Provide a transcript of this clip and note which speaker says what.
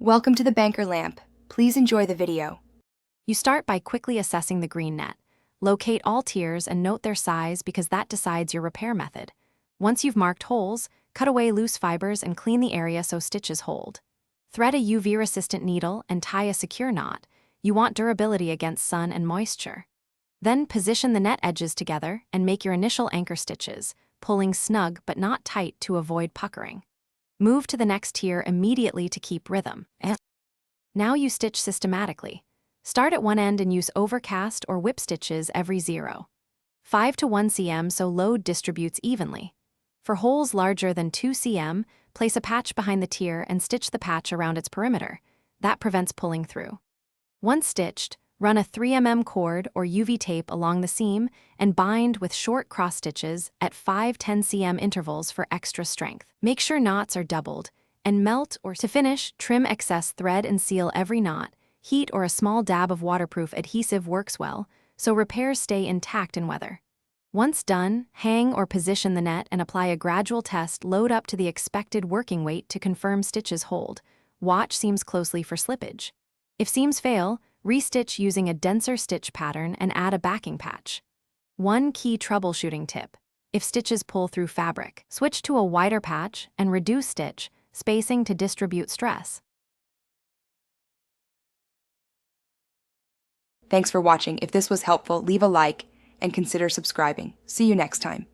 Speaker 1: Welcome to the banker lamp. Please enjoy the video.
Speaker 2: You start by quickly assessing the green net. Locate all tiers and note their size because that decides your repair method. Once you've marked holes, cut away loose fibers and clean the area so stitches hold. Thread a UV-resistant needle and tie a secure knot. You want durability against sun and moisture. Then position the net edges together and make your initial anchor stitches, pulling snug but not tight to avoid puckering. Move to the next tier immediately to keep rhythm. Now you stitch systematically. Start at one end and use overcast or whip stitches every 0.5 to 1 cm so load distributes evenly. For holes larger than 2 cm, place a patch behind the tier and stitch the patch around its perimeter. That prevents pulling through. Once stitched, run a 3 mm cord or UV tape along the seam and bind with short cross stitches at 5-10 cm intervals for extra strength. Make sure knots are doubled, and melt or to finish, trim excess thread and seal every knot. Heat or a small dab of waterproof adhesive works well, so repairs stay intact in weather. Once done, hang or position the net and apply a gradual test load up to the expected working weight to confirm stitches hold. Watch seams closely for slippage. If seams fail, restitch using a denser stitch pattern and add a backing patch. One key troubleshooting tip: if stitches pull through fabric, switch to a wider patch and reduce stitch spacing to distribute stress.
Speaker 1: Thanks for watching. If this was helpful, leave a like and consider subscribing. See you next time.